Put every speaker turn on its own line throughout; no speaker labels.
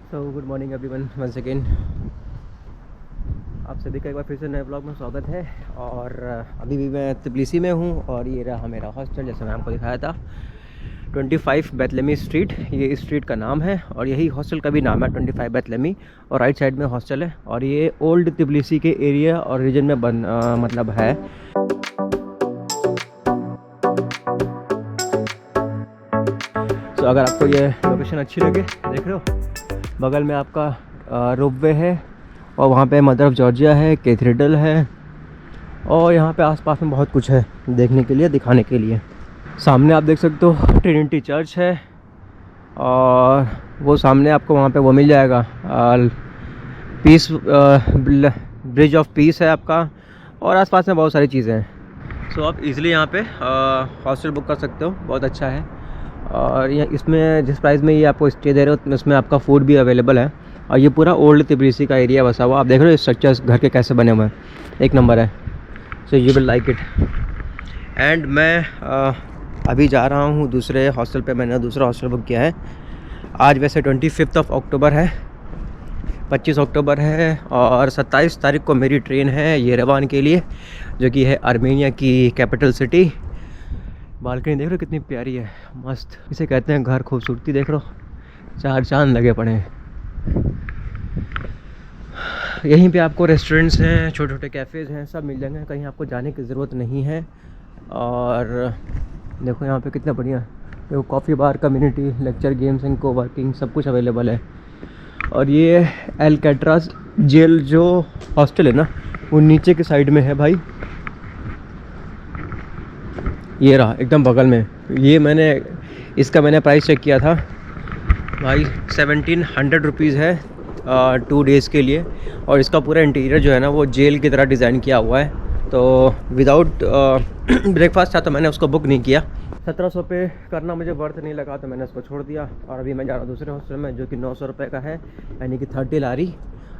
सो good morning everyone, once again आप सभी का एक बार फिर से नए ब्लॉग में स्वागत है। और अभी भी मैं तबिलिसी में हूँ और ये रहा मेरा हॉस्टल, जैसे मैं आपको दिखाया था 25 बैथलेमी स्ट्रीट, ये इस स्ट्रीट का नाम है और यही हॉस्टल का भी नाम है 25 बैथलेमी। और राइट साइड में हॉस्टल है और ये ओल्ड तबिलिसी के एरिया और रीजन में मतलब है। तो अगर आपको ये लोकेशन अच्छी लगे, देख रहे हो बगल में आपका रोपवे है और वहाँ पे मदर ऑफ जॉर्जिया है, कैथेड्रल है और यहाँ पे आसपास में बहुत कुछ है देखने के लिए, दिखाने के लिए। सामने आप देख सकते हो ट्रिनिटी चर्च है और वो सामने आपको वहाँ पे वो मिल जाएगा पीस ब्रिज ऑफ पीस है आपका, और आसपास में बहुत सारी चीज़ें हैं। सो आप इजीली यहाँ पे हॉस्टल बुक कर सकते हो, बहुत अच्छा है। और ये इसमें जिस प्राइस में ये आपको स्टे दे रहे हो इसमें आपका फूड भी अवेलेबल है। और ये पूरा ओल्ड तबिलिसी का एरिया बसा हुआ, आप देख रहे हो स्ट्रक्चर्स घर के कैसे बने हुए हैं, एक नंबर है। So you will like it. And मैं अभी जा रहा हूँ दूसरे हॉस्टल पे, मैंने दूसरा हॉस्टल बुक किया है। आज वैसे 25 अक्टूबर है, 25 अक्टूबर है और 27 तारीख को मेरी ट्रेन है येरेवान के लिए, जो कि है आर्मेनिया की कैपिटल सिटी। बालकनी देख रहे हो कितनी प्यारी है, मस्त। इसे कहते हैं घर खूबसूरती, देख रहे हो चार चांद लगे पड़े हैं। यहीं पे आपको रेस्टोरेंट्स हैं, छोटे छोटे कैफ़ेज़ हैं, सब मिल जाएंगे, कहीं आपको जाने की ज़रूरत नहीं है। और देखो यहाँ पे कितना बढ़िया, देखो coffee bar, community, lecture, games and को वर्किंग, सब कुछ अवेलेबल है। और ये एल्कैट्राज़ जेल जो हॉस्टल है ना, वो नीचे की साइड में है भाई, ये रहा एकदम बगल में। ये इसका मैंने प्राइस चेक किया था भाई, 1700 रुपीज़ है 2 डेज़ के लिए। और इसका पूरा इंटीरियर जो है ना वो जेल की तरह डिज़ाइन किया हुआ है। तो विदाउट ब्रेकफास्ट था तो मैंने उसको बुक नहीं किया। 1700 पे करना मुझे वर्थ नहीं लगा तो मैंने उसको छोड़ दिया। और अभी मैं जा रहा हूँ दूसरे हॉस्टल में जो कि 900 रुपये का है, यानी कि 30 लारी,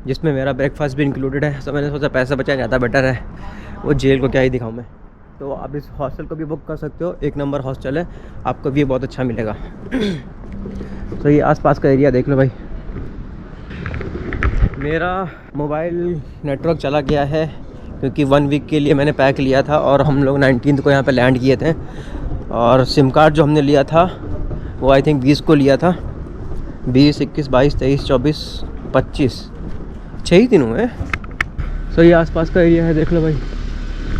जिसमें मेरा ब्रेकफास्ट भी इंक्लूडेड है। तो मैंने सोचा पैसा बचाया ज़्यादा बेटर है, वो जेल को क्या ही दिखाऊँ मैं। तो आप इस हॉस्टल को भी बुक कर सकते हो, एक नंबर हॉस्टल है, आपको भी बहुत अच्छा मिलेगा। तो ये आसपास का एरिया देख लो भाई। मेरा मोबाइल नेटवर्क चला गया है क्योंकि 1 वीक के लिए मैंने पैक लिया था और हम लोग 19 को यहाँ पे लैंड किए थे। और सिम कार्ड जो हमने लिया था वो आई थिंक 20 को लिया था, 20, 21, 22, 23, 24, 25, 6 ही दिन हुए। तो ये आसपास का एरिया है, देख लो भाई।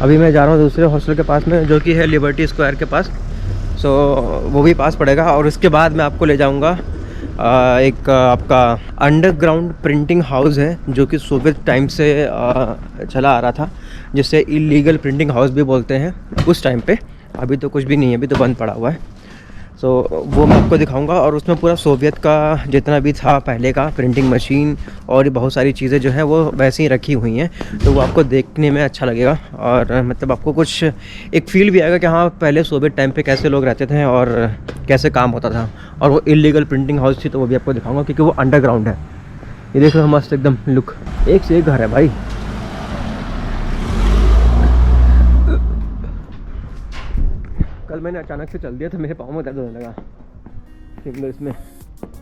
अभी मैं जा रहा हूँ दूसरे हॉस्टल के पास में जो कि है लिबर्टी स्क्वायर के पास। सो वो भी पास पड़ेगा। और उसके बाद मैं आपको ले जाऊँगा एक आपका अंडरग्राउंड प्रिंटिंग हाउस है जो कि सोवियत टाइम से चला आ रहा था, जिसे इलीगल प्रिंटिंग हाउस भी बोलते हैं उस टाइम पे। अभी तो कुछ भी नहीं है, अभी तो बंद पड़ा हुआ है। सो वो मैं आपको दिखाऊंगा। और उसमें पूरा सोवियत का जितना भी था पहले का, प्रिंटिंग मशीन और बहुत सारी चीज़ें जो हैं वो वैसे ही रखी हुई हैं। तो वो आपको देखने में अच्छा लगेगा और मतलब आपको कुछ एक फ़ील भी आएगा कि हाँ पहले सोवियत टाइम पे कैसे लोग रहते थे और कैसे काम होता था। और वो इलीगल प्रिंटिंग हाउस थी, तो वो भी आपको दिखाऊँगा क्योंकि वो अंडरग्राउंड है। ये देखो मस्त एकदम लुक, एक से एक घर है भाई। कल मैंने अचानक से चल दिया तो मेरे पाँव में दर्द होने लगा। फिंगर इसमें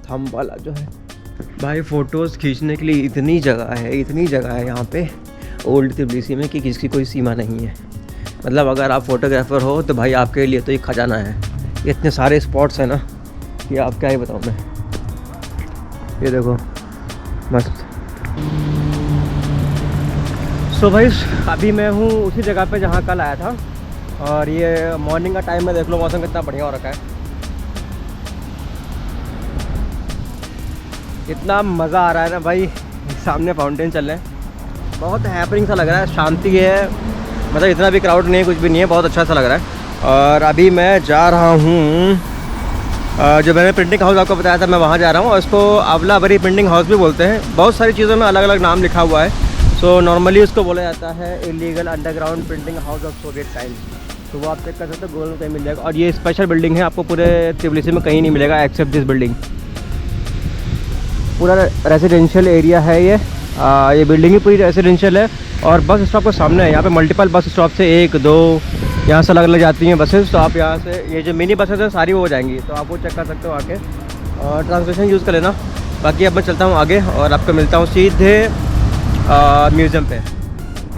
थंब वाला जो है भाई, फ़ोटोज़ खींचने के लिए इतनी जगह है यहाँ पे ओल्ड तबिलिसी में कि किसी कोई सीमा नहीं है। मतलब अगर आप फोटोग्राफर हो तो भाई आपके लिए तो ये खजाना है। इतने सारे स्पॉट्स हैं ना कि आप क्या ही बताऊँ मैं। ये देखो मस्त। सो भाई अभी मैं हूँ उसी जगह पे जहाँ कल आया था। और ये मॉर्निंग का टाइम में देख लो, मौसम कितना बढ़िया हो रखा है, इतना मज़ा आ रहा है ना भाई। सामने फाउंटेन चल रहे हैं, बहुत हैपनिंग सा लग रहा है, शांति है, मतलब इतना भी क्राउड नहीं है, कुछ भी नहीं है, बहुत अच्छा सा लग रहा है। और अभी मैं जा रहा हूँ जो मैंने प्रिंटिंग हाउस आपको बताया था, मैं वहाँ जा रहा हूँ। और इसको अवलाबरी प्रिंटिंग हाउस भी बोलते हैं। बहुत सारी चीज़ों में अलग अलग नाम लिखा हुआ है। सो नॉर्मली उसको बोला जाता है illegal underground printing house of Soviet time. तो वो आप चेक कर सकते हो, गूगल में कहीं मिल जाएगा। और ये स्पेशल बिल्डिंग है, आपको पूरे तबिलिसी में कहीं नहीं मिलेगा एक्सेप्ट दिस बिल्डिंग। पूरा रेजिडेंशियल एरिया है ये बिल्डिंग ही पूरी रेजिडेंशियल है। और बस स्टॉप के सामने है, यहाँ पे मल्टीपल बस स्टॉप से 1, 2 यहाँ से अलग अलग जाती हैं बसेस। तो आप यहाँ से ये जो मिनी बसेस हैं सारी वो हो जाएंगी, तो आप वो चेक कर सकते हो आके। और ट्रांसलेशन यूज़ कर लेना, बाकी अब मैं चलता हूँ आगे और आपको मिलता हूँ सीधे म्यूज़ियम पे।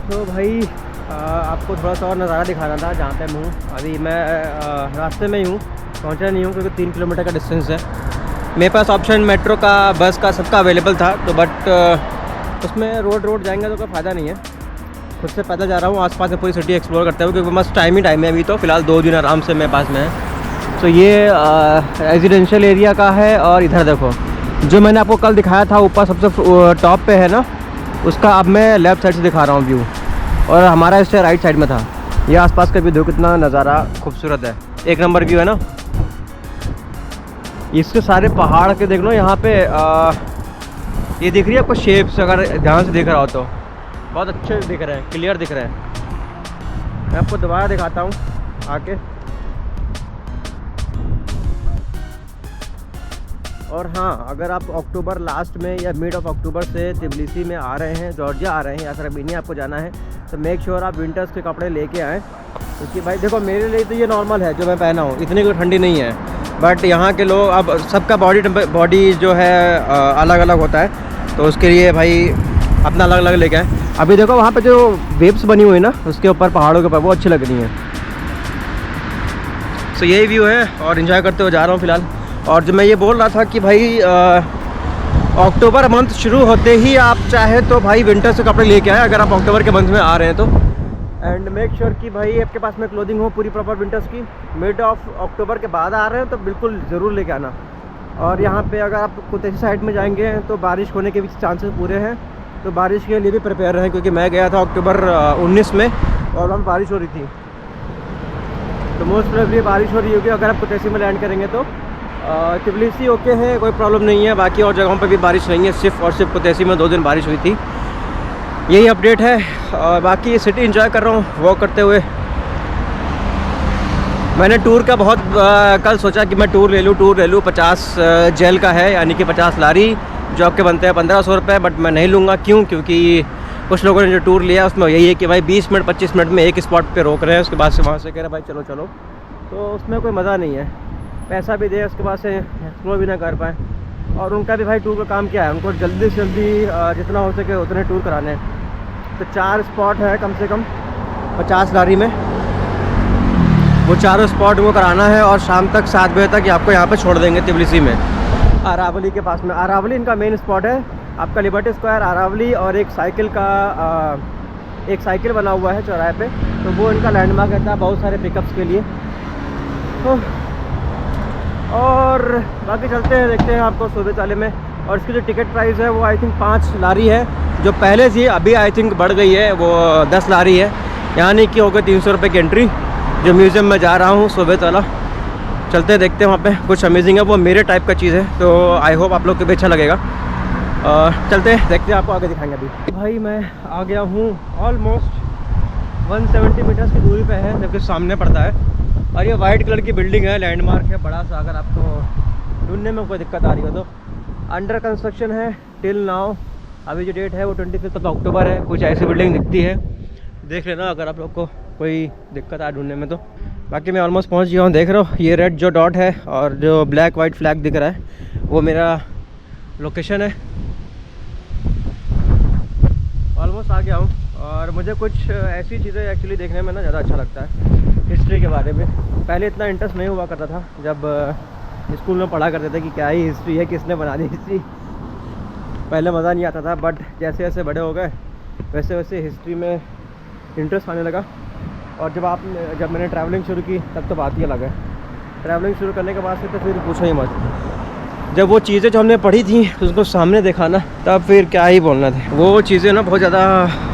तो भाई आपको थोड़ा सा और नज़ारा दिखाना था जहाँ पे मैं हूँ अभी। मैं रास्ते में ही हूँ, पहुँचा नहीं हूँ क्योंकि 3 किलोमीटर का डिस्टेंस है। मेरे पास ऑप्शन मेट्रो का, बस का, सबका अवेलेबल था, तो बट उसमें रोड जाएंगे तो कोई फ़ायदा नहीं है। खुद से पैदल जा रहा हूँ, आसपास से पूरी सिटी एक्सप्लोर करते हुए, क्योंकि बस टाइम है अभी तो फ़िलहाल 2 दिन आराम से मेरे पास में है। तो ये रेजिडेंशियल एरिया का है। और इधर देखो, जो मैंने आपको कल दिखाया था ऊपर सबसे टॉप पे है ना, उसका अब मैं लेफ़्ट साइड से दिखा रहा हूँ व्यू, और हमारा इससे राइट साइड में था। ये आसपास का व्यू देखो, कितना नज़ारा खूबसूरत है, एक नंबर व्यू है ना। इसके सारे पहाड़ के देख लो यहाँ पे। ये दिख रही है आपको शेप्स, अगर ध्यान से देख रहा हो तो बहुत अच्छे दिख रहे हैं, क्लियर दिख रहे हैं। मैं आपको दोबारा दिखाता हूँ आके। और हाँ, अगर आप अक्टूबर लास्ट में या मिड ऑफ अक्टूबर से तबिलिसी में आ रहे हैं, जॉर्जिया आ रहे हैं या फिर अर्मेनिया आपको जाना है, तो मेक श्योर आप विंटर्स के कपड़े लेके आएँ। क्योंकि भाई देखो, मेरे लिए तो ये नॉर्मल है जो मैं पहना हूँ, इतनी कोई ठंडी नहीं है। बट यहाँ के लोग, अब सबका बॉडी जो है अलग अलग होता है, तो उसके लिए भाई अपना अलग अलग लेके आए। अभी देखो वहाँ पे जो वेव्स बनी हुई है ना, उसके ऊपर, पहाड़ों के ऊपर, वो अच्छी लग रही हैं। सो यही व्यू है और एंजॉय करते हुए जा रहा हूँ फ़िलहाल। और जो मैं ये बोल रहा था कि भाई अक्टूबर मंथ शुरू होते ही आप चाहे तो भाई विंटर से कपड़े लेके आए, अगर आप अक्टूबर के मंथ में आ रहे हैं तो। एंड मेक श्योर कि भाई आपके पास में क्लोथिंग हो पूरी प्रॉपर विंटर्स की। मिड ऑफ अक्टूबर के बाद आ रहे हैं तो बिल्कुल ज़रूर लेके आना। और यहाँ पे अगर आप कुछ साइड में जाएंगे तो बारिश होने के भी चांसेस पूरे हैं, तो बारिश के लिए भी प्रिपेयर रहें, क्योंकि मैं गया था अक्टूबर 19 में और वहाँ बारिश हो रही थी। तो मोस्ट प्रोबेबली बारिश हो रही होगी अगर आप कुछ में लैंड करेंगे तो। तबिलिसी ओके है, कोई प्रॉब्लम नहीं है। बाकी और जगहों पे भी बारिश नहीं है, सिर्फ और सिर्फ कुतैसी में 2 दिन बारिश हुई थी। यही अपडेट है। और बाकी सिटी एंजॉय कर रहा हूँ वॉक करते हुए। मैंने टूर का बहुत कल सोचा कि मैं टूर ले लूँ 50 जेल का है, यानी कि 50 लारी, जो आपके बनते हैं 1500 रुपये। बट मैं नहीं लूँगा। क्यों? क्योंकि कुछ लोगों ने जो टूर लिया उसमें यही है कि भाई 20 मिनट 25 मिनट में एक स्पॉट पे रोक रहे हैं, उसके बाद से वहाँ से कह रहे भाई चलो चलो, तो उसमें कोई मज़ा नहीं है। पैसा भी दे, उसके बाद से एक्सप्लोर भी ना कर पाएँ। और उनका भी भाई टूर का काम क्या है, उनको जल्दी से जल्दी जितना हो सके उतने टूर कराने हैं। तो 4 स्पॉट है कम से कम 50 लारी में, वो चारों स्पॉट को कराना है। और शाम तक 7 बजे तक आपको यहाँ पे छोड़ देंगे तबिलिसी में, अरावली के पास में। अरावली इनका मेन स्पॉट है, आपका लिबर्टी स्क्वायर, अरावली। और एक साइकिल बना हुआ है चौराहे पे, तो वो इनका लैंडमार्क रहता है बहुत सारे पिकअप्स के लिए। तो और बाकी चलते हैं, देखते हैं आपको सोबेत वाले में। और इसकी जो टिकट प्राइस है वो आई थिंक 5 लारी है, जो पहले थी अभी आई थिंक बढ़ गई है, वो 10 लारी है, यानी कि हो गए 300 रुपये की एंट्री। जो म्यूज़ियम में जा रहा हूँ सोबेत वाला, चलते हैं देखते हैं वहाँ पे कुछ अमेजिंग है, वो मेरे टाइप का चीज़ है, तो आई होप आप लोग को भी अच्छा लगेगा। चलते हैं देखते हैं, आपको आगे दिखाएंगे। अभी भाई मैं आ गया हूँ, ऑलमोस्ट 170 मीटर्स की दूरी पे है, जबकि सामने पड़ता है। और ये वाइट कलर की बिल्डिंग है, लैंडमार्क है बड़ा सा। अगर आपको ढूंढने में कोई दिक्कत आ रही हो तो अंडर कंस्ट्रक्शन है टिल नाउ। अभी जो डेट है वो 25 अक्टूबर है। कुछ ऐसी बिल्डिंग दिखती है, देख लेना अगर आप लोग को कोई दिक्कत आ ढूंढने में तो। बाकी मैं ऑलमोस्ट पहुंच गया हूँ, देख रहे हो ये रेड जो डॉट है और जो ब्लैक वाइट फ्लैग दिख रहा है, वो मेरा लोकेशन है। ऑलमोस्ट आ गया हूँ। और मुझे कुछ ऐसी चीज़ें एक्चुअली देखने में ना ज़्यादा अच्छा लगता है, हिस्ट्री के बारे में। पहले इतना इंटरेस्ट नहीं हुआ करता था, जब स्कूल में पढ़ा करते थे कि क्या ही हिस्ट्री है, किसने बना दी हिस्ट्री, पहले मज़ा नहीं आता था। बट जैसे जैसे बड़े हो गए वैसे वैसे हिस्ट्री में इंटरेस्ट आने लगा। और जब मैंने ट्रैवलिंग शुरू की तब तो बात ही अलग है। ट्रैवलिंग शुरू करने के बाद से तो फिर पूछो ही मत, जब वो चीज़ें जो हमने पढ़ी थी उसको सामने देखा ना, तब फिर क्या ही बोलना था। वो चीज़ें ना बहुत ज़्यादा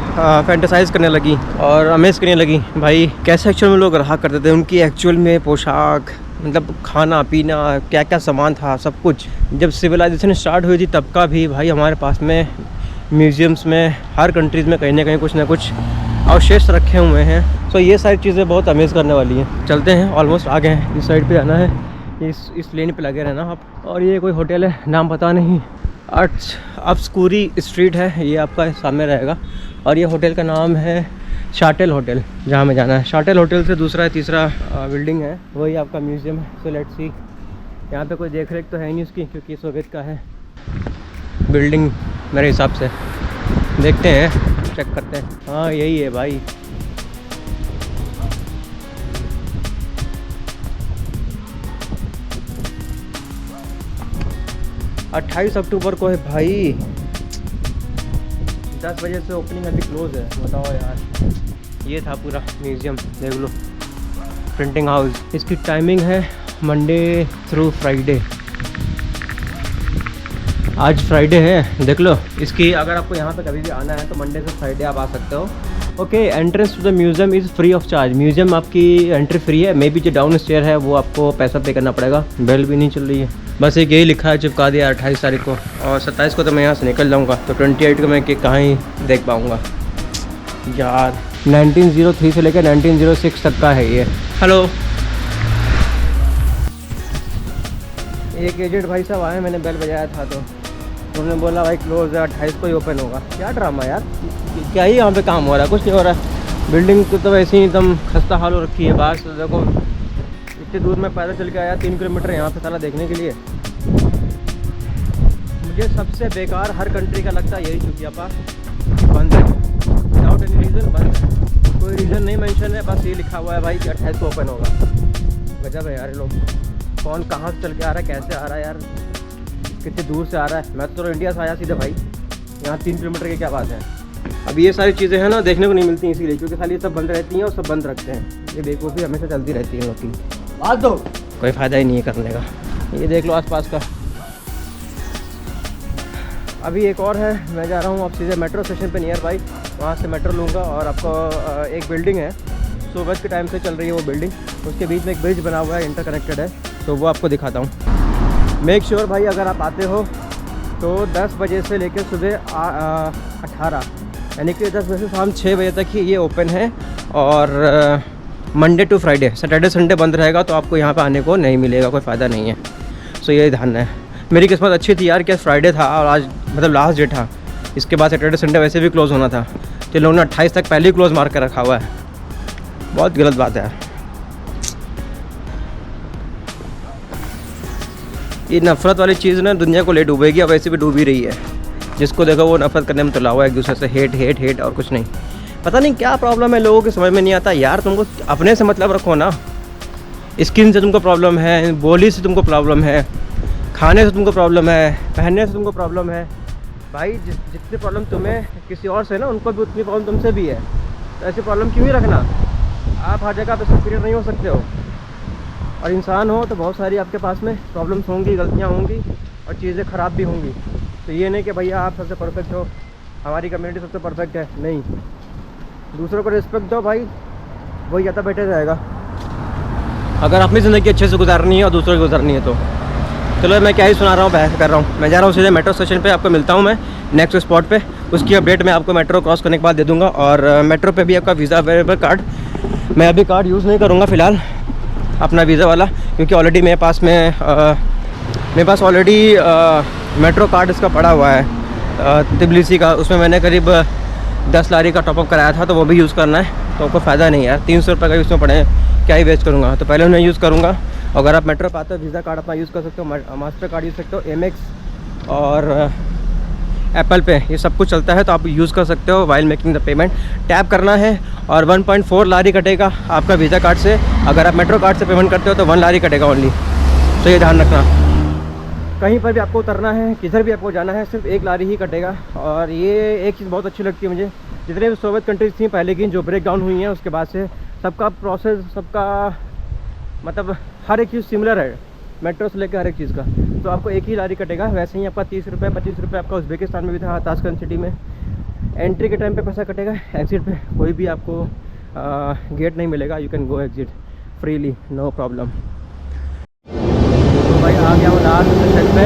फैंटेसाइज करने लगी और अमेज़ करने लगी। भाई कैसे एक्चुअल में लोग रहा करते थे, उनकी एक्चुअल में पोशाक, मतलब खाना पीना, क्या क्या सामान था, सब कुछ। जब सिविलाइजेशन स्टार्ट हुई थी तब का भी भाई हमारे पास में म्यूज़ियम्स में हर कंट्रीज़ में कहीं ना कुछ अवशेष रखे हुए हैं। तो ये सारी चीज़ें बहुत अमेज़ करने वाली हैं। चलते हैं, ऑलमोस्ट आ गए हैं, इस साइड पे आना है, इस लेन पे लगे रहना आप। और ये कोई होटल है, नाम पता नहीं, अब्सकूरी स्ट्रीट है, ये आपका सामने रहेगा। और ये होटल का नाम है शाटेल होटल, जहाँ में जाना है। शाटेल होटल से दूसरा तीसरा बिल्डिंग है, वही आपका म्यूज़ियम है। So let's see. यहाँ पे कोई देख रेख तो है नहीं उसकी, क्योंकि सोवियत का है। बिल्डिंग मेरे हिसाब से। देखते हैं, चेक करते हैं। हाँ यही है भाई। अट्ठाईस अक्टूबर को है भाई। 10 बजे से ओपनिंग अभी क्लोज है। बताओ यार। ये था पूरा म्यूज़ियम, देख लो। प्रिंटिंग हाउस, इसकी टाइमिंग है मंडे थ्रू फ्राइडे। आज फ्राइडे है, देख लो। इसकी अगर आपको यहाँ पे कभी भी आना है तो मंडे से फ्राइडे आप आ सकते हो। Okay, entrance to the museum is free of charge. Museum आपकी एंट्री फ्री है। मे बी जो डाउन स्टेयर है वो आपको पैसा पे करना पड़ेगा। बेल भी नहीं चल रही है। बस एक यही लिखा है, चिपका दिया 28 तारीख को, और 27 को तो मैं यहाँ से निकल जाऊँगा। तो 28 को मैं कहाँ ही देख पाऊँगा यार। 1903 से लेकर 1906 तक का है ये। हेलो, एक एजेंट भाई साहब आए, मैंने बेल बजाया था तो उन्होंने बोला भाई क्लोज है, 28 को ही ओपन होगा। क्या ड्रामा यार, क्या ही यहाँ पे काम हो रहा है? कुछ नहीं हो रहा है। बिल्डिंग तो वैसे ही एकदम खस्ता हाल हो रखी है। बाहर से देखो, इतने दूर में पैदल चल के आया 3 किलोमीटर यहाँ पे साला देखने के लिए। मुझे सबसे बेकार हर कंट्री का लगता है यही, चुकिया पार्क बंद है विदाउट एनी रीज़न, बंद है। कोई रीज़न नहीं मेंशन है, बस ये लिखा हुआ है भाई कि 28 को ओपन होगा। गजब है यार ये लोग। कौन कहाँ से चल के आ रहा है, कैसे आ रहा है यार, कितने दूर से आ रहा है। मैं तो इंडिया से आया सीधे भाई, यहाँ 3 किलोमीटर की क्या बात है। अब ये सारी चीज़ें हैं ना, देखने को नहीं मिलती इसीलिए, क्योंकि खाली ये सब बंद रहती हैं और सब बंद रखते हैं। ये बेवकूफ़ी हमेशा चलती रहती है लोग की। बात दो, कोई फ़ायदा ही नहीं है करने का। ये देख लो आसपास का। अभी एक और है, मैं जा रहा हूँ अब सीधे मेट्रो स्टेशन पे नियर बाई, वहाँ से मेट्रो लूँगा। और आपको एक बिल्डिंग है, सुबह के टाइम से चल रही है वो बिल्डिंग, उसके बीच में एक ब्रिज बना हुआ है, इंटरकनेक्टेड है, तो वो आपको दिखाता हूँ। मेक श्योर भाई अगर आप आते हो तो 10 बजे से लेकर सुबह 18, यानी कि 10 बजे से शाम 6 बजे तक ही ये ओपन है। और Monday to Friday, Saturday Sunday बंद रहेगा, तो आपको यहाँ पे आने को नहीं मिलेगा, कोई फ़ायदा नहीं है। सो ये ध्यान है। मेरी किस्मत अच्छी थी यार कि फ्राइडे था और आज मतलब लास्ट डे था। इसके बाद सैटरडे संडे वैसे भी क्लोज़ होना था, तो लोगों ने 28 तक पहले ही क्लोज़ मार कर रखा हुआ है। बहुत गलत बात है यार। ये नफ़रत वाली चीज़ ना दुनिया को ले डूबेगी, अब वैसे भी डूब ही रही है। जिसको देखो वो नफ़रत करने में तुला हुआ है एक दूसरे से, हेट हेट हेट और कुछ नहीं। पता नहीं क्या प्रॉब्लम है, लोगों के समझ में नहीं आता यार। तुमको अपने से मतलब रखो ना। स्किन से तुमको प्रॉब्लम है, बोली से तुमको प्रॉब्लम है, खाने से तुमको प्रॉब्लम है, पहनने से तुमको प्रॉब्लम है। भाई जितनी प्रॉब्लम तुम्हें किसी और से ना, उनको भी उतनी प्रॉब्लम तुमसे भी है। तो ऐसी प्रॉब्लम क्यों ही रखना? आप हर जगह पे सुपीरियर नहीं हो सकते हो, और इंसान हो तो बहुत सारी आपके पास में प्रॉब्लम्स होंगी, गलतियाँ होंगी और चीज़ें ख़राब भी होंगी। तो ये नहीं कि भैया आप सबसे परफेक्ट हो, हमारी कम्युनिटी सबसे परफेक्ट है, नहीं। दूसरों को रिस्पेक्ट दो भाई, वही ज़्यादा बेटर रहेगा। अगर अपनी ज़िंदगी अच्छे से गुजारनी है और दूसरों की गुजारनी है तो। चलो मैं क्या ही सुना रहा हूँ, बहस कर रहा हूँ। मैं जा रहा हूँ सीधे मेट्रो स्टेशन पे, आपको मिलता हूँ मैं नेक्स्ट स्पॉट पे। उसकी अपडेट मैं आपको मेट्रो क्रॉस करने के बाद दे दूँगा। और मेट्रो पे भी आपका वीज़ा अवेलेबल कार्ड, मैं अभी कार्ड यूज़ नहीं करूँगा फ़िलहाल अपना वीज़ा वाला, क्योंकि ऑलरेडी मेरे पास ऑलरेडी मेट्रो कार्ड इसका पड़ा हुआ है तिबलिसी का। उसमें मैंने करीब 10 लारी का टॉपअप कराया था, तो वो भी यूज़ करना है। तो कोई फ़ायदा नहीं यार, 300 रुपये का उसमें पड़े, क्या ही वेस्ट करूँगा। तो पहले उन्हें यूज़ करूँगा। अगर आप मेट्रो पे आते हो, वीज़ा कार्ड अपना यूज़ कर सकते हो, मास्टर कार्ड यूज़ सकते हो, एमएक्स और एप्पल पे ये सब कुछ चलता है, तो आप यूज़ कर सकते हो while making the payment. Tap करना है और 1.4 लारी कटेगा आपका वीज़ा कार्ड से। अगर आप मेट्रो कार्ड से पेमेंट करते हो तो 1 लारी कटेगा ओनली। तो ये ध्यान रखना, कहीं पर भी आपको उतरना है, किधर भी आपको जाना है, सिर्फ 1 लारी ही कटेगा। और ये एक चीज़ बहुत अच्छी लगती है मुझे, जितने भी सोवियत कंट्रीज़ थी पहले की जो ब्रेक डाउन हुई हैं, उसके बाद से सबका प्रोसेस, सबका मतलब हर एक चीज़ सिमिलर है, मेट्रो से लेकर हर एक चीज़ का। तो आपको 1 ही लारी कटेगा। वैसे ही आपका 30 रुपये 25 रुपये आपका उज़्बेकिस्तान में भी था, ताशकंद सिटी में। एंट्री के टाइम पे पैसा कटेगा, एग्ज़िट पे कोई भी आपको गेट नहीं मिलेगा। You can go exit freely, no problem. तो भाई आ गया हूँ लास्ट स्टेशन पे।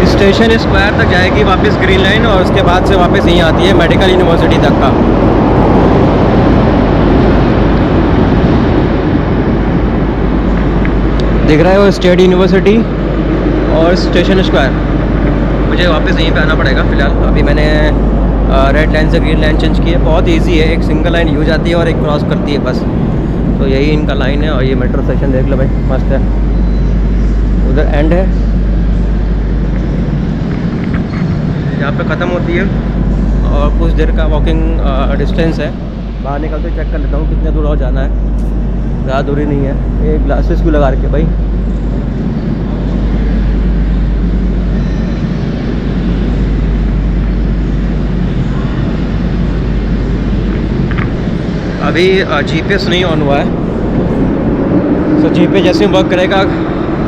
स्टेशन स्क्वायर तक जाएगी वापस ग्रीन लाइन, और उसके बाद से वापस यहीं आती है मेडिकल यूनिवर्सिटी तक का। दिख रहा है वो स्टेट यूनिवर्सिटी और स्टेशन स्क्वायर। मुझे वापस यहीं पे आना पड़ेगा फ़िलहाल। अभी मैंने रेड लाइन से ग्रीन लाइन चेंज की है। बहुत इजी है, एक सिंगल लाइन यूज आती है और एक क्रॉस करती है बस। तो यही इनका लाइन है। और ये मेट्रो स्टेशन देख लो भाई, मस्त है। उधर एंड है, यहाँ पे ख़त्म होती है और कुछ देर का वॉकिंग डिस्टेंस है। बाहर निकलते चेक कर लेता हूँ कितने दूर और जाना है, ज़्यादा दूरी नहीं है। ये ग्लासेस भी लगा रखे भाई। अभी जीपीएस नहीं ऑन हुआ है, तो जीपीएस जैसे ही वर्क करेगा,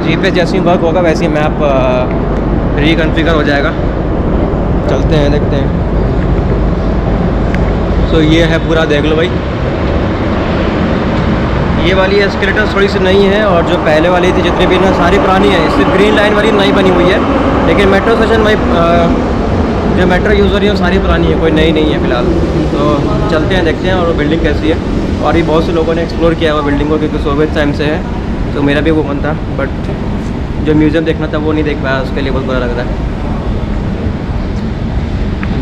जीपीएस जैसे ही वर्क होगा वैसे ही मैप रिकॉन्फ़िगर हो जाएगा। चलते हैं, देखते हैं। सो ये है पूरा, देख लो भाई। ये वाली एस्केलेटर थोड़ी सी नई है और जो पहले वाली थी जितनी भी ना, सारी पुरानी है। सिर्फ ग्रीन लाइन वाली नई बनी हुई है, लेकिन मेट्रो स्टेशन भाई जो मेट्रो यूज़ हो रही है सारी पुरानी है, कोई नई नहीं है फ़िलहाल। तो चलते हैं, देखते हैं और बिल्डिंग कैसी है। और भी बहुत से लोगों ने एक्सप्लोर किया हुआ बिल्डिंग को, क्योंकि सोवियत टाइम से है। तो मेरा भी वो मन था, बट जो म्यूज़ियम देखना था वो नहीं देख पाया, उसके लिए बहुत बुरा लग रहा है।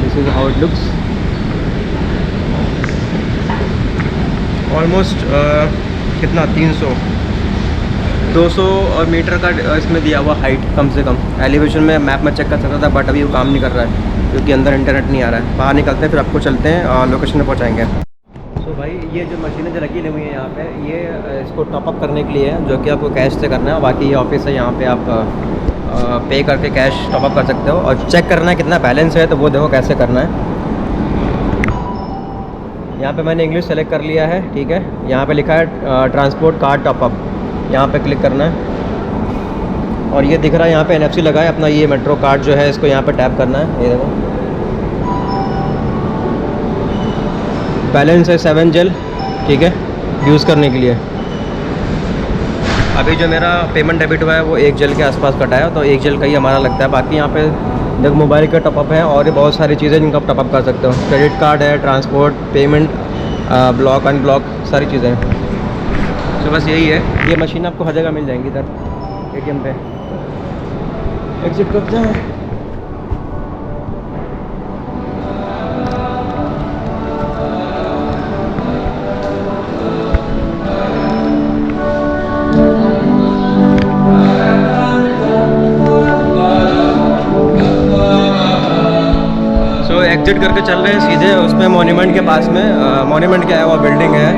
This is how it looks. Almost कितना 200 और मीटर का इसमें दिया हुआ हाइट कम से कम। एलिवेशन में मैप में चेक कर सकता था, बट अभी वो काम नहीं कर रहा है क्योंकि अंदर इंटरनेट नहीं आ रहा है। बाहर निकलते हैं, फिर आपको चलते हैं और लोकेशन में पहुँचाएँगे। तो भाई ये जो मशीनें जो लगी हुई हैं यहाँ पे, ये इसको टॉपअप करने के लिए है, जो कि आपको कैश से करना है। बाकी ये ऑफिस है, यहाँ पे आप पे करके कैश टॉपअप कर सकते हो। और चेक करना है कितना बैलेंस है, तो वो देखो कैसे करना है। यहाँ पे मैंने इंग्लिश सेलेक्ट कर लिया है, ठीक है। यहाँ पे लिखा है ट्रांसपोर्ट कार्ड टॉपअप, यहाँ पे क्लिक करना है। और ये दिख रहा है यहाँ पे NFC लगा है अपना। ये मेट्रो कार्ड जो है, इसको यहाँ पे टैप करना है। ये देखो बैलेंस है 7 जेल, ठीक है, यूज़ करने के लिए। अभी जो मेरा पेमेंट डेबिट हुआ है वो 1 जेल के आसपास कटा है, तो 1 जेल का ही हमारा लगता है। बाकी यहाँ पे देखो मोबाइल का टॉपअप है और ये बहुत सारी चीज़ें जिनका आप टॉपअप कर सकते हो। क्रेडिट कार्ड है, ट्रांसपोर्ट, पेमेंट, ब्लॉक अनब्लॉक, सारी चीज़ें हैं। तो बस यही है। ये मशीन आपको हर जगह मिल जाएंगी इधर ATM पे। एग्जिट करते हैं। एग्जिट करके चल रहे हैं सीधे उसमें मॉन्यूमेंट के पास में। मॉन्यूमेंट क्या है, वो बिल्डिंग है।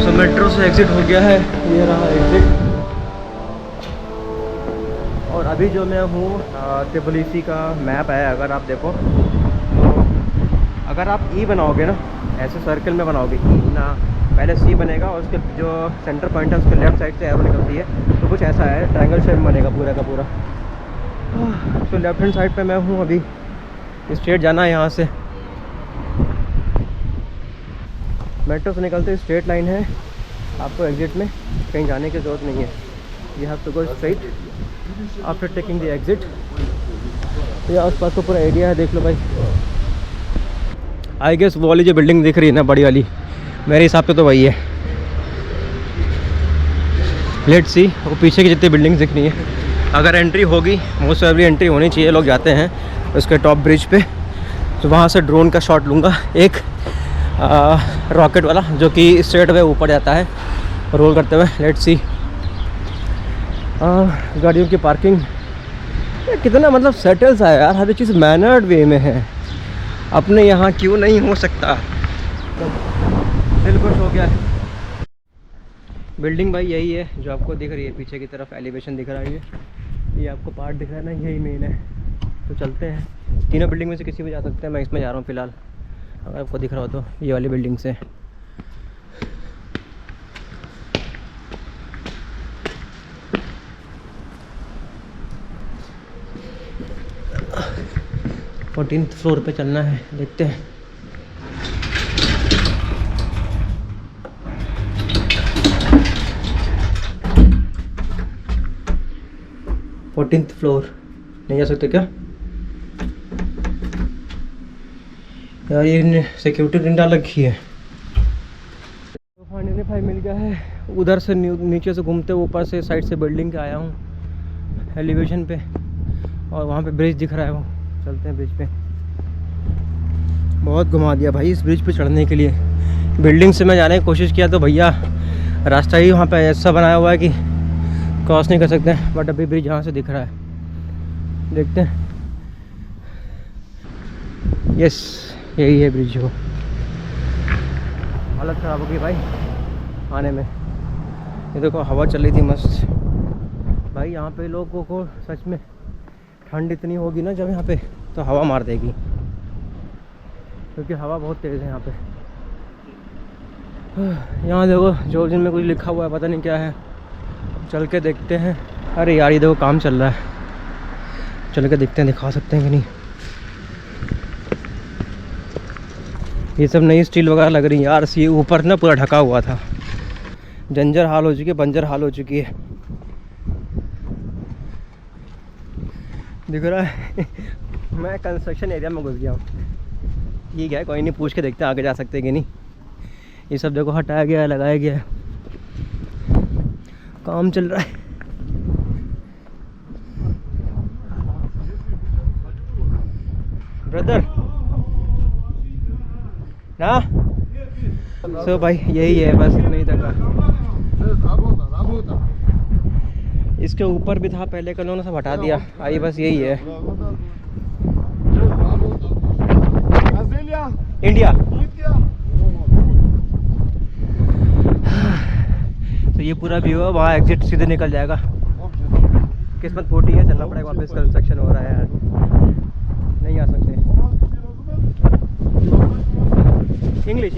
सो मेट्रो से एग्जिट हो गया है, ये रहा एग्जिट। और अभी जो मैं हूँ त्रिपुलिसी का मैप है, अगर आप देखो तो अगर आप ई बनाओगे ना, ऐसे सर्कल में बनाओगे ई ना, पहले सी बनेगा और उसके जो सेंटर पॉइंट है उसके लेफ्ट साइड से एरो निकलती है, तो कुछ ऐसा है, ट्रायंगल शेप बनेगा पूरा का पूरा। तो लेफ्ट हैंड साइड पे मैं हूँ अभी। स्ट्रेट जाना है यहाँ से, मेट्रो से निकलते स्ट्रेट लाइन है। आपको एग्जिट में कहीं जाने की ज़रूरत नहीं है। You have to go straight after taking the exit. तो ये आसपास का पूरा एरिया है, देख लो भाई। आई गेस वो वाली जो बिल्डिंग दिख रही है ना, बड़ी वाली, मेरे हिसाब से तो वही है। लेट्स सी वो पीछे की जितनी बिल्डिंग दिख रही है। अगर एंट्री होगी, मोस्ट ऑफ एंट्री होनी चाहिए, लोग जाते हैं उसके टॉप ब्रिज पे। तो वहाँ से ड्रोन का शॉट लूँगा, एक रॉकेट वाला, जो कि स्ट्रेट वे ऊपर जाता है रोल करते हुए। Let's see. गाड़ियों की पार्किंग कितना मतलब सेटल सा है यार, हर चीज़ मैनर्ड वे में है। अपने यहाँ क्यों नहीं हो सकता, दिल खुश हो गया है। बिल्डिंग भाई यही है जो आपको दिख रही है पीछे की तरफ, एलिवेशन दिख रहा है। ये आपको पार्ट दिख रहा है ना, यही मेन है। तो चलते हैं, तीनों बिल्डिंग में से किसी भी जा सकते हैं। मैं इसमें जा रहा हूँ फ़िलहाल, अगर आपको दिख रहा हो तो ये वाली बिल्डिंग से। फोर्टीन्थ फ्लोर पे चलना है, देखते हैं। फोर्टीन्थ फ्लोर नहीं जा सकते क्या यार, ये सिक्योरिटी रिंग डाल रखी है। तो फाइनली भाई मिल गया है। उधर से नीचे से घूमते ऊपर से साइड से बिल्डिंग के आया हूँ एलिवेशन पे, और वहाँ पे ब्रिज दिख रहा है, वो चलते हैं ब्रिज पे। बहुत घुमा दिया भाई इस ब्रिज पे चढ़ने के लिए। बिल्डिंग से मैं जाने की कोशिश किया तो भैया रास्ता ही वहाँ पे ऐसा बनाया हुआ है कि क्रॉस नहीं कर सकते, बट अभी ब्रिज यहाँ से दिख रहा है, देखते हैं। यस, यही है ब्रिज। हो हालत ख़राब हो गई भाई आने में। ये देखो हवा चल रही थी मस्त भाई। यहाँ पे लोगों को सच में ठंड इतनी होगी ना जब यहाँ पे, तो हवा मार देगी, क्योंकि हवा बहुत तेज़ है यहाँ पे। यहाँ देखो जॉर्जियन में कुछ लिखा हुआ है, पता नहीं क्या है, चल के देखते हैं। अरे यार ये देखो काम चल रहा है, चल के देखते हैं, दिखा सकते हैं कि नहीं। ये सब नई स्टील वगैरह लग रही है यार। ये ऊपर ना पूरा ढका हुआ था, जंजर हाल हो चुकी है, बंजर हाल हो चुकी है, दिख रहा है। मैं कंस्ट्रक्शन एरिया में घुस गया हूँ। ठीक है, कोई नहीं, पूछ के देखते हैं आगे जा सकते हैं कि नहीं। ये सब देखो हटाया गया है, लगाया गया है, काम चल रहा है। ब्रदर ना सो भाई यही है, बस इतना ही तक। इसके ऊपर भी था पहले, कल उन्होंने सब हटा दिया। आई बस यही है। इंडिया तो ये पूरा व्यू है, वहाँ एग्जिट सीधे निकल जाएगा। किस्मत फूटी है, चलना पड़ेगा वापस, कंस्ट्रक्शन हो रहा है यार, नहीं आ सकते। इंग्लिश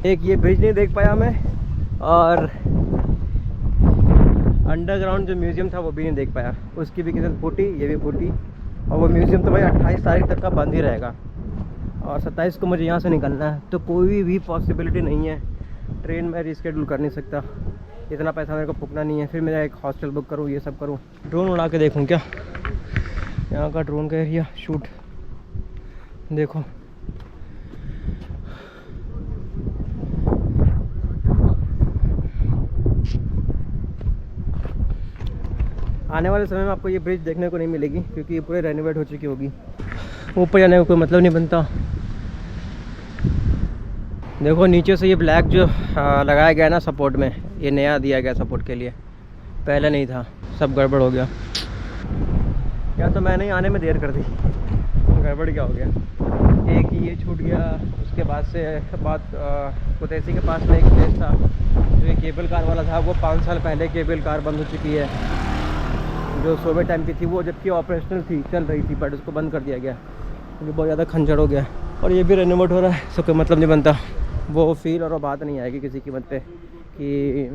एक ये ब्रिज नहीं देख पाया मैं, और अंडरग्राउंड जो म्यूज़ियम था वो भी नहीं देख पाया, उसकी भी किस्मत फूटी, ये भी फूटी। और वो म्यूज़ियम तो भाई 28 तारीख तक का बंद ही रहेगा, और 27 को मुझे यहाँ से निकलना है, तो कोई भी पॉसिबिलिटी नहीं है। ट्रेन में रिस्केड्यूल कर नहीं सकता, इतना पैसा मेरे को फूकना नहीं है। फिर मैं एक हॉस्टल बुक करूँ, ये सब करूँ। ड्रोन उड़ा के देखूँ क्या, यहाँ का ड्रोन का एरिया शूट देखो। आने वाले समय में आपको ये ब्रिज देखने को नहीं मिलेगी, क्योंकि ये पूरे रेनोवेट हो चुकी होगी। ऊपर जाने का कोई मतलब नहीं बनता। देखो नीचे से ये ब्लैक जो लगाया गया ना सपोर्ट में, ये नया दिया गया सपोर्ट के लिए, पहले नहीं था, सब गड़बड़ हो गया। या तो मैंने ही आने में देर कर दी, गड़बड़ क्या हो गया। एक ये छूट गया, उसके बाद से कुतैसी के पास में एक प्लेस था जो ये केबल कार वाला था, वो 5 साल पहले केबल कार बंद हो चुकी है, जो सोवियत टाइम की थी वो, जबकि ऑपरेशनल थी, चल रही थी, बट उसको बंद कर दिया गया क्योंकि बहुत ज़्यादा खंजर हो गया। और ये भी रेनोवेट हो रहा है, सो कोई मतलब नहीं बनता। वो फील और वो बात नहीं आएगी किसी कीमत पे कि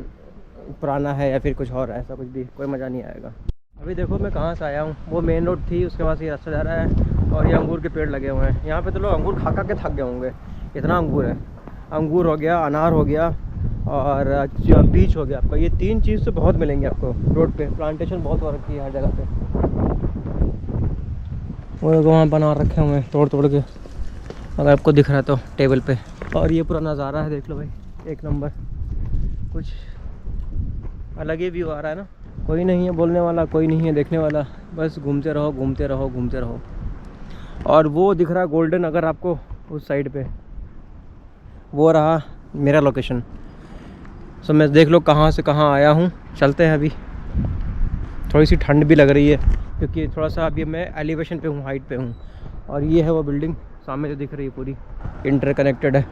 पुराना है या फिर कुछ और, ऐसा कुछ भी कोई मज़ा नहीं आएगा। अभी देखो मैं कहाँ से आया हूँ, वो मेन रोड थी, उसके बाद ये रास्ता जा रहा है, और ये अंगूर के पेड़ लगे हुए हैं। यहाँ पे तो लोग अंगूर खा के थक गए होंगे, इतना अंगूर है। अंगूर हो गया, अनार हो गया, और बीच हो गया आपका। ये 3 चीज़ तो बहुत मिलेंगे आपको रोड पे। प्लांटेशन बहुत हो रखी है हर जगह पे, वो वहाँ बना रखे हुए हैं तोड़ के, अगर आपको दिख रहा है तो टेबल पे। और ये पूरा नज़ारा है, देख लो भाई, एक नंबर, कुछ अलग ही व्यू आ रहा है ना। कोई नहीं है बोलने वाला, कोई नहीं है देखने वाला, बस घूमते रहो घूमते रहो घूमते रहो। और वो दिख रहा है गोल्डन, अगर आपको उस साइड पे, वो रहा मेरा लोकेशन। सो मैं देख लो कहाँ से कहाँ आया हूँ। चलते हैं अभी। थोड़ी सी ठंड भी लग रही है क्योंकि थोड़ा सा अभी मैं एलिवेशन पे हूँ, हाइट पे हूँ। और ये है वो बिल्डिंग सामने जो दिख रही है, पूरी इंटरकनेक्टेड है।